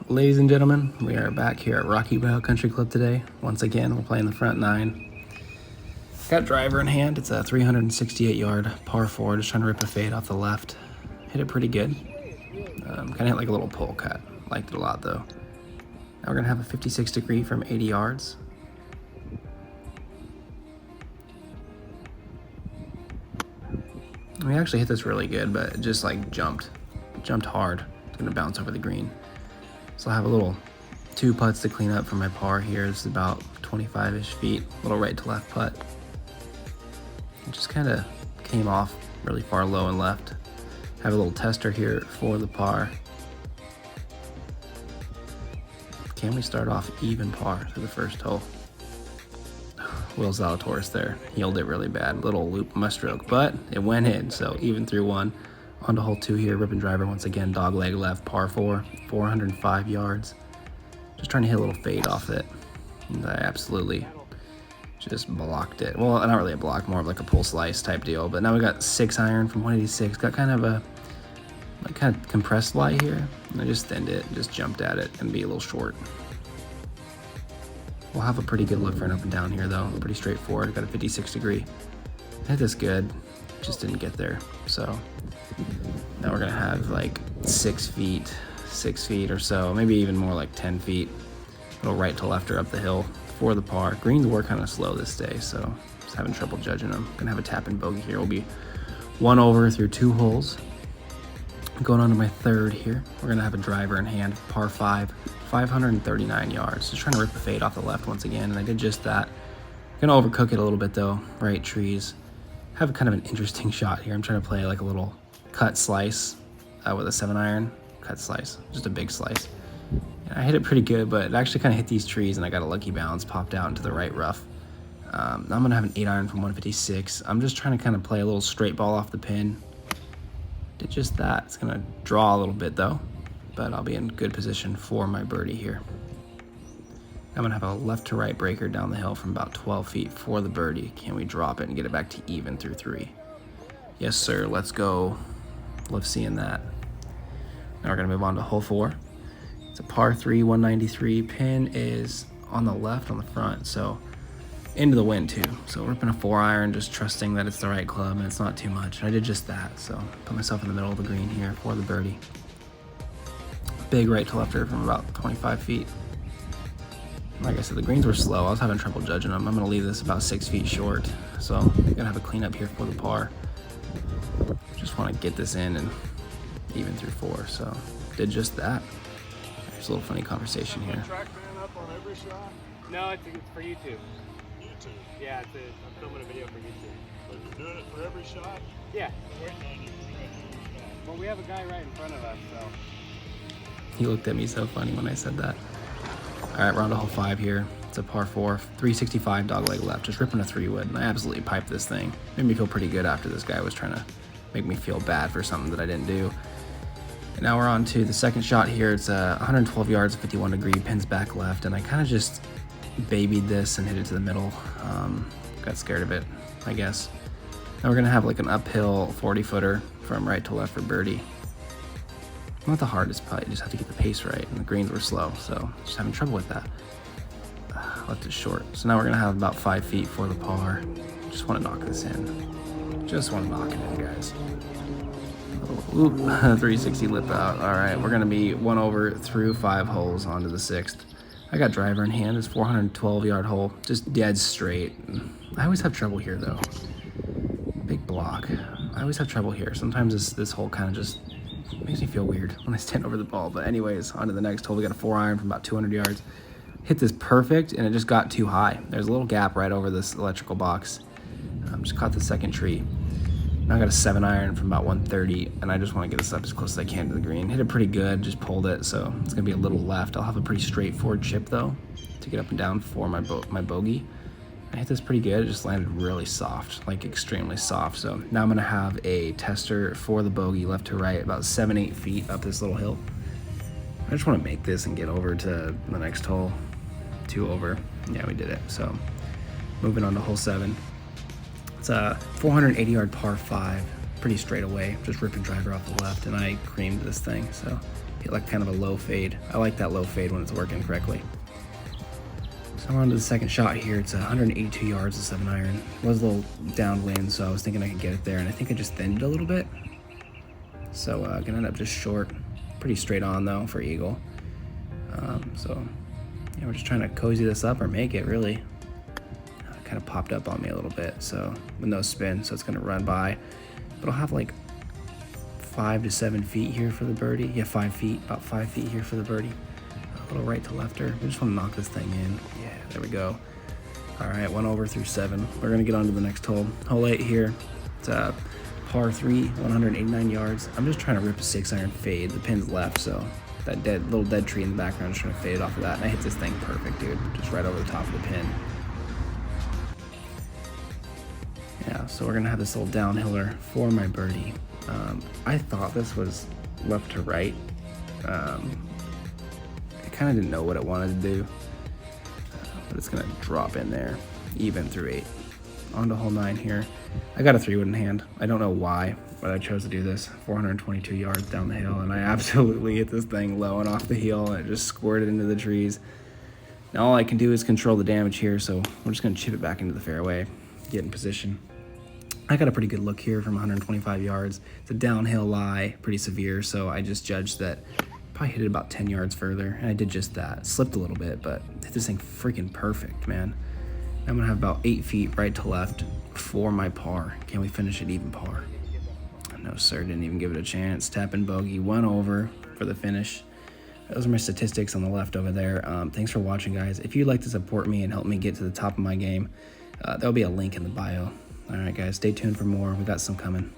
Ladies and gentlemen, we are back here at Rocky Trail Country Club today. Once again, we're playing the front nine. Got driver in hand. It's a 368-yard par 4. Just trying to rip a fade off the left. Hit it pretty good. Kind of hit like a little pole cut. Liked it a lot though. Now we're gonna have a 56 degree from 80 yards. We actually hit this really good, but it just like jumped hard. It's gonna bounce over the green. So I have a little 2 putts to clean up for my par here. It's about 25-ish feet, little right to left putt. It just kind of came off really far low and left. Have a little tester here for the par. Can we start off even par for the first hole? Will Zalatoris there, heeled it really bad. Little loop my stroke, but it went in, so even through 1. On to hole 2 here, ripping driver once again, dog leg left, par 4, 405 yards. Just trying to hit a little fade off it. And I absolutely just blocked it. Well, not really a block, more of like a pull slice type deal. But now we got 6 iron from 186. Got kind of a compressed lie here. And I just thinned it, just jumped at it and be a little short. We'll have a pretty good look for an up and down here though. Pretty straightforward. Got a 56 degree. Hit this good, just didn't get there. So now we're gonna have like 6 feet or so, maybe even more like 10 feet. Little right to left or up the hill for the par. Greens were kind of slow this day, so just having trouble judging them. Gonna have a tap and bogey here. We'll be 1 over through 2 holes. Going on to my 3rd here. We're gonna have a driver in hand, par 5, 539 yards. Just trying to rip the fade off the left once again, and I did just that. Gonna overcook it a little bit though. Right trees. Have kind of an interesting shot here. I'm trying to play like a little cut slice with a 7 iron. Cut slice, just a big slice. And I hit it pretty good, but it actually kind of hit these trees and I got a lucky bounce, popped out into the right rough. Now I'm gonna have an 8 iron from 156. I'm just trying to kind of play a little straight ball off the pin. Did just that. It's gonna draw a little bit though, but I'll be in good position for my birdie here. I'm gonna have a left to right breaker down the hill from about 12 feet for the birdie. Can we drop it and get it back to even through 3? Yes, sir. Let's go. Love seeing that. Now we're gonna move on to hole 4. It's a par 3, 193. Pin is on the left on the front, so into the wind too. So ripping a 4 iron, just trusting that it's the right club and it's not too much. And I did just that, so put myself in the middle of the green here for the birdie. Big right to lefter from about 25 feet. Like I said, the greens were slow. I was having trouble judging them. I'm gonna leave this about 6 feet short. So I'm gonna have a cleanup here for the par. Just wanna get this in and even through 4. So did just that. There's a little funny conversation here. Track man up on every shot? No, it's for YouTube. YouTube. Yeah, I'm filming a video for YouTube. But you're doing it for every shot? Yeah. Waiting on you to track every shot. Well, we have a guy right in front of us, so. He looked at me so funny when I said that. All right, we're on to hole 5 here. It's a par 4, 365 dog leg left. Just ripping a 3-wood, and I absolutely piped this thing. Made me feel pretty good after this guy was trying to make me feel bad for something that I didn't do. And now we're on to the 2nd shot here. It's 112 yards, 51 degree, pins back left, and I kind of just babied this and hit it to the middle. Got scared of it, I guess. Now we're gonna have like an uphill 40-footer from right to left for birdie. Not the hardest putt, you just have to get the pace right, and the greens were slow, so just having trouble with that. Left it short. So now we're gonna have about 5 feet for the par. Just wanna knock this in. Just wanna knock it in, guys. Oh, oop, 360 lip out. All right, we're gonna be 1 over through 5 holes onto the 6th. I got driver in hand. It's 412-yard hole, just dead straight. I always have trouble here though. Big block. I always have trouble here. Sometimes this hole kind of just makes me feel weird when I stand over the ball. But anyways, on to the next hole. We got a 4 iron from about 200 yards. Hit this perfect, and it just got too high. There's a little gap right over this electrical box. Just caught the 2nd tree. Now I got a 7 iron from about 130, and I just want to get this up as close as I can to the green. Hit it pretty good, just pulled it, so it's gonna be a little left. I'll have a pretty straightforward chip though to get up and down for my bogey. I hit this pretty good. It just landed really soft, like extremely soft. So now I'm gonna have a tester for the bogey, left to right, about 7-8 feet up this little hill. I just want to make this and get over to the next hole. 2 over. Yeah, we did it. So moving on to hole 7. It's a 480-yard par 5, pretty straight away, just ripping driver off the left, and I creamed this thing. So hit like kind of a low fade. I like that low fade when it's working correctly. So I'm on to the second shot here. It's 182 yards, a 7-iron. It was a little downwind, so I was thinking I could get it there, and I think I just thinned it a little bit. So gonna end up just short. Pretty straight on though for eagle. So yeah, we're just trying to cozy this up or make it really. Kind of popped up on me a little bit, so with no spin, so it's gonna run by. But I'll have like 5 to 7 feet here for the birdie. Yeah, 5 feet, about 5 feet here for the birdie. A little right to lefter. We just want to knock this thing in. Yeah, there we go. All right, 1 over through 7. We're gonna get on to the next hole. Hole 8 here. It's a par 3, 189 yards. I'm just trying to rip a 6-iron fade. The pin's left, so that little dead tree in the background, just trying to fade it off of that. And I hit this thing perfect, dude. Just right over the top of the pin. Yeah, so we're gonna have this little downhiller for my birdie. I thought this was left to right. I kind of didn't know what it wanted to do, but it's gonna drop in there, even through 8. On to hole 9 here. I got a 3-wood in hand. I don't know why, but I chose to do this. 422 yards down the hill, and I absolutely hit this thing low and off the heel, and it just squirted into the trees. Now all I can do is control the damage here, so we're just gonna chip it back into the fairway, get in position. I got a pretty good look here from 125 yards. It's a downhill lie, pretty severe, so I just judged that probably hit it about 10 yards further, and I did just that. Slipped a little bit, but hit this thing freaking perfect, man. I'm gonna have about 8 feet right to left for my par. Can we finish it even par? No, sir, didn't even give it a chance. Tap and bogey, 1 over for the finish. Those are my statistics on the left over there. Thanks for watching, guys. If you'd like to support me and help me get to the top of my game, there'll be a link in the bio. All right, guys, stay tuned for more. We got some coming.